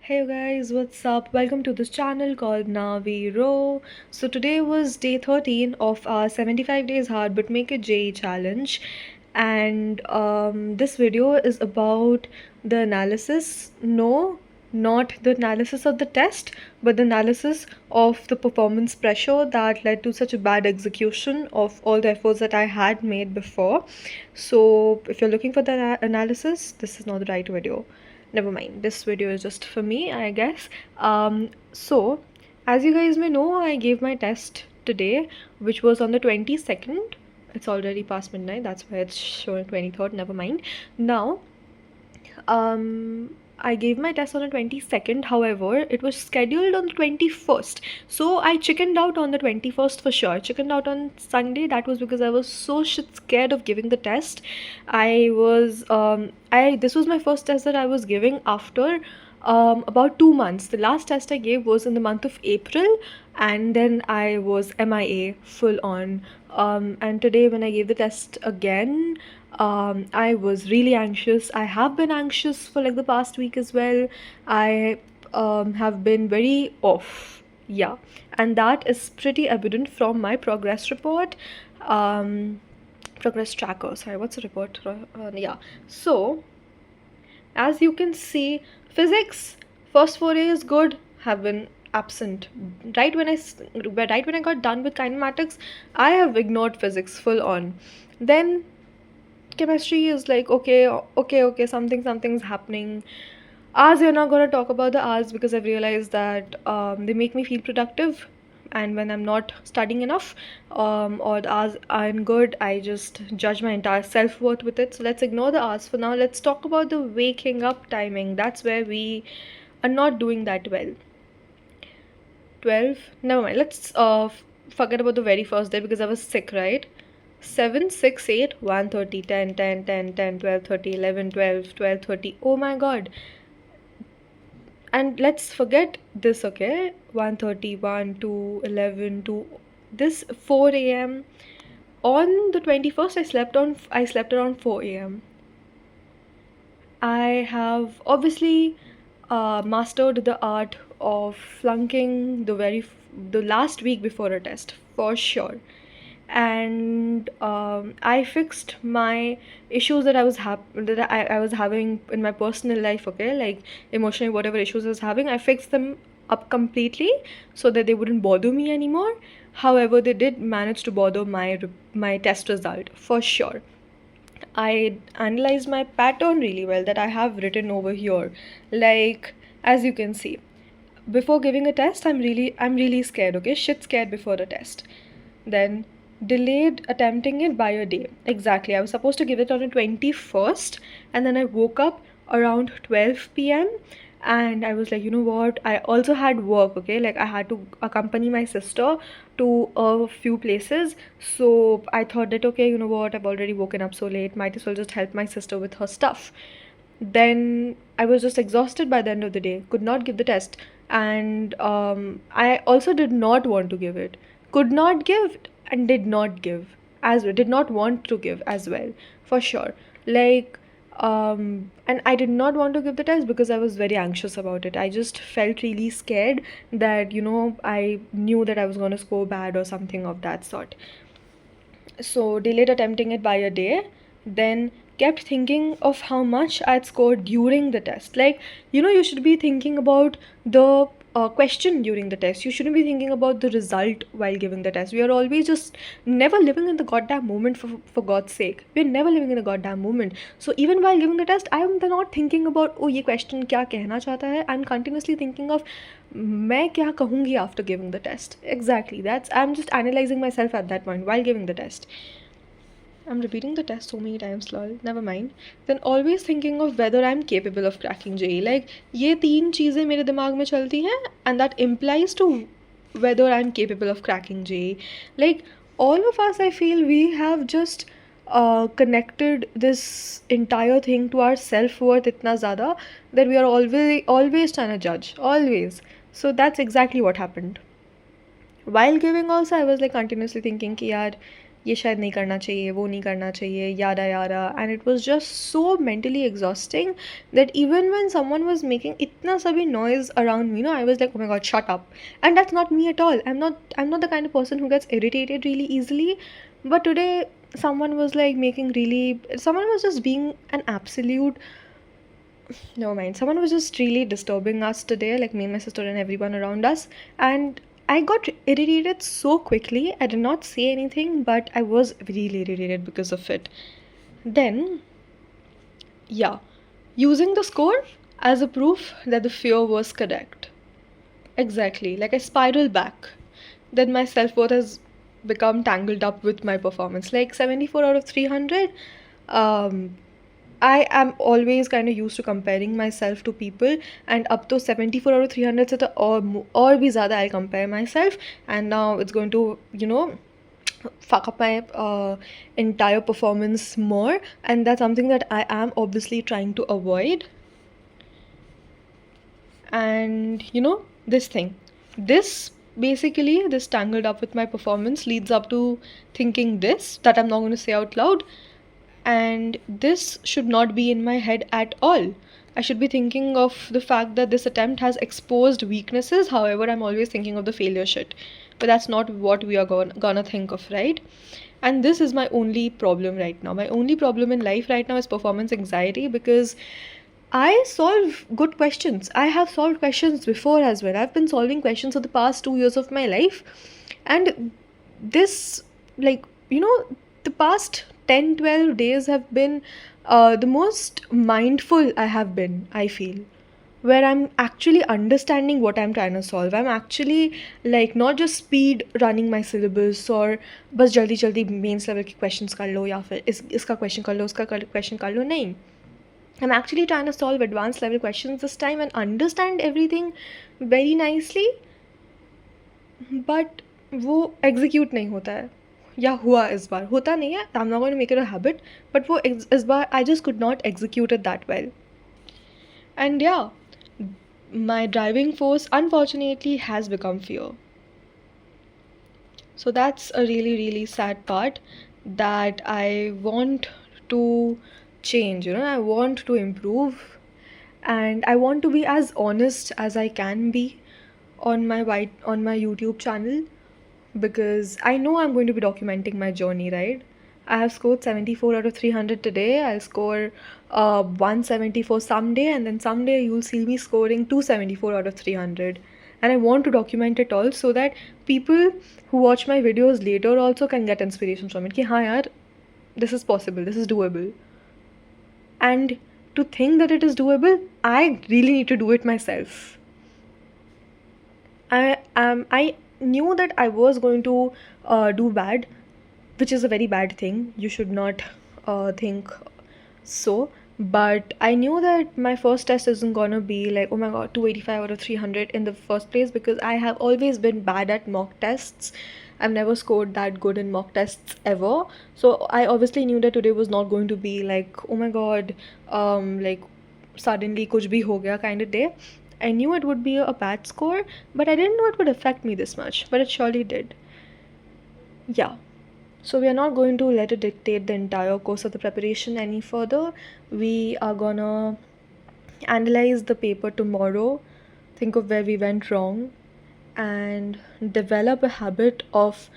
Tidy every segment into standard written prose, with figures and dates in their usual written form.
Hey you guys, what's up? Welcome to this channel called Navi Row. So today was day 13 of our 75 days hard but make it JEE challenge, and this video is about the analysis. No, not the analysis of the test, but the analysis of the performance pressure that led to such a bad execution of all the efforts that I had made before. So if you're looking for the analysis, this is not the right video. Never mind, this video is just for me, I guess. So as you guys may know, I gave my test today, which was on the 22nd. It's already past midnight, that's why it's showing 23rd. Never mind. Now I gave my test on the 22nd. However, it was scheduled on the 21st, so I chickened out on the 21st for sure. Chickened out on Sunday. That was because I was so shit scared of giving the test. This was my first test that I was giving after about 2 months. The last test I gave was in the month of April, and then I was MIA full on. And today, when I gave the test again, I was really anxious. I have been anxious for like the past week as well. I have been very off. Yeah, and that is pretty evident from my progress report. Progress tracker. Sorry, what's the report? Yeah. So as you can see, physics first 4 days good, have been absent. Right when I got done with kinematics, I have ignored physics full on. Then chemistry is like, okay, something's happening. Hours, you're not going to talk about the hours because I've realized that they make me feel productive, and when I'm not studying enough, or the hours aren't good, I just judge my entire self-worth with it. So let's ignore the hours for now. Let's talk about the waking up timing. That's where we are not doing that well. 12, never mind, let's forget about the very first day because I was sick, right? 7, 6, 8, 1:30, 10, 10, 10, 10, 12, 30, 11, 12, 12, 30. Oh my god. And let's forget this, okay? 1:30, 1, 2, 11, 2. This 4 a.m. On the 21st, I slept around 4 a.m. I have obviously mastered the art of flunking the last week before a test for sure. And I fixed my issues that I was having in my personal life, okay, like emotionally, whatever issues I was having, I fixed them up completely so that they wouldn't bother me anymore. However, they did manage to bother my test result for sure. I analyzed my pattern really well that I have written over here. Like, as you can see, before giving a test, I'm really scared, okay? Shit scared before the test. Then delayed attempting it by a day. Exactly. I was supposed to give it on the 21st, and then I woke up around 12 p.m. and I was like, you know what? I also had work, okay? Like I had to accompany my sister to a few places. So I thought that, okay, you know what? I've already woken up so late. Might as well just help my sister with her stuff. Then I was just exhausted by the end of the day, could not give the test, and I also did not want to give it, could not give and did not give as well, did not want to give as well, for sure. Like and I did not want to give the test because I was very anxious about it. I just felt really scared that, you know, I knew that I was going to score bad or something of that sort. So delayed attempting it by a day, then kept thinking of how much I'd scored during the test. Like, you know, you should be thinking about the question during the test. You shouldn't be thinking about the result while giving the test. We are always just never living in the goddamn moment, for God's sake. We're never living in the goddamn moment. So even while giving the test, I'm not thinking about, oh, ये question क्या कहना चाहता है. I'm continuously thinking of मैं क्या कहूँगी after giving the test. Exactly. I'm just analyzing myself at that point while giving the test. I'm repeating the test so many times, lol. Never mind. Then always thinking of whether I'm capable of cracking JEE. Like, ये तीन चीज़ें मेरे दिमाग में चलती हैं, and that implies to whether I'm capable of cracking JEE. Like, all of us, I feel, we have just connected this entire thing to our self-worth itna ज़्यादा that we are always trying to judge. Always. So that's exactly what happened. While giving also, I was like continuously thinking कि यार ये शायद नहीं करना चाहिए, वो नहीं करना चाहिए, yada yada. And it was just so mentally exhausting that even when someone was making itna sabi noise around me, I was like, oh my god, shut up. And that's not me at all. I'm not the kind of person who gets irritated really easily. But today someone was like someone was just being an absolute, never mind. Someone was just really disturbing us today, like me, my sister, and everyone around us. And I got irritated so quickly. I did not say anything, but I was really irritated because of it. Then, yeah, using the score as a proof that the fear was correct. Exactly. Like I spiral back. Then my self worth has become tangled up with my performance. Like 74 out of 300. Um, I am always kind of used to comparing myself to people, and up to 74 out of 300 se to और भी ज़्यादा I'll compare myself, and now it's going to fuck up my entire performance more, and that's something that I am obviously trying to avoid. And this basically, this tangled up with my performance leads up to thinking this that I'm not going to say out loud, and this should not be in my head at all. I should be thinking of the fact that this attempt has exposed weaknesses. However, I'm always thinking of the failure shit. But that's not what we are gonna think of, right? And this is my only problem right now. My only problem in life right now is performance anxiety, because I solve good questions. I have solved questions before as well. I've been solving questions for the past 2 years of my life. And this, like, the past 10, 12 days have been the most mindful I have been, I feel. Where I'm actually understanding what I'm trying to solve. I'm actually like not just speed running my syllabus or बस जल्दी जल्दी mains level के questions कर लो या फिर इसका question कर लो उसका question कर लो नहीं. I'm actually trying to solve advanced level questions this time and understand everything very nicely, but वो execute नहीं होता है या हुआ इस बार होता नहीं है. I'm not going to make it a habit, but वो इस बार I just could not execute it that well. And yeah, my driving force unfortunately has become fear. So that's a really, really sad part that I want to change. I want to improve, and I want to be as honest as I can be on my YouTube channel, because I know I'm going to be documenting my journey, right? I have scored 74 out of 300 today. I'll score 174 someday, and then someday you'll see me scoring 274 out of 300. And I want to document it all so that people who watch my videos later also can get inspiration from it. Ki haan yaar, this is possible, this is doable. And to think that it is doable, I really need to do it myself. I knew that I was going to do bad, which is a very bad thing. You should not think so. But I knew that my first test isn't gonna be like, oh my god, 285 out of 300 in the first place, because I have always been bad at mock tests. I've never scored that good in mock tests ever. So I obviously knew that today was not going to be like, oh my god, like suddenly kuch bhi ho gaya kind of day. I knew it would be a bad score, but I didn't know it would affect me this much, but it surely did. Yeah. So we are not going to let it dictate the entire course of the preparation any further. We are gonna analyze the paper tomorrow, think of where we went wrong, and develop a habit of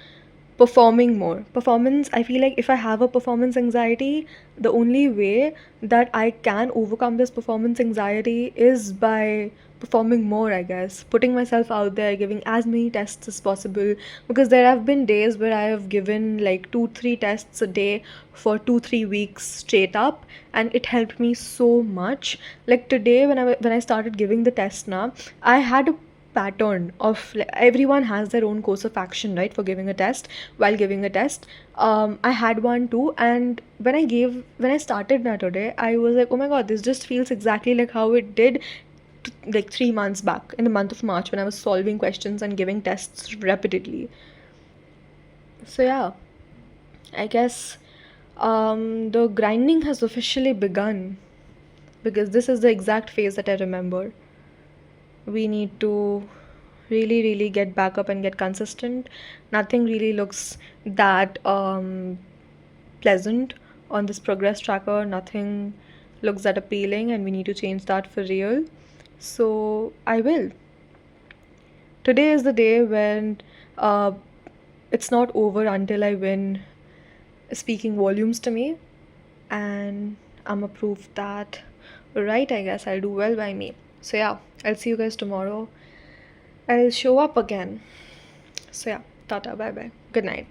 performing more. Performance, I feel like if I have a performance anxiety, the only way that I can overcome this performance anxiety is by performing more, I guess. Putting myself out there, giving as many tests as possible. Because there have been days where I have given like 2-3 tests a day for 2-3 weeks straight up, and it helped me so much. Like today when I started giving the test now, I had a pattern of like, everyone has their own course of action, right, for giving a test. While giving a test, I had one too, and when I started that today, I was like, oh my god, this just feels exactly like how it did like 3 months back in the month of March, when I was solving questions and giving tests repeatedly. So yeah, I guess the grinding has officially begun, because this is the exact phase that I remember. We need to really, really get back up and get consistent. Nothing really looks that pleasant on this progress tracker. Nothing looks that appealing, and we need to change that for real. So I will. Today is the day when uh, it's not over until I win, speaking volumes to me, and I'm a proof that, right, I guess I'll do well by me. So yeah, I'll see you guys tomorrow. I'll show up again. So yeah, tata, bye bye. Good night.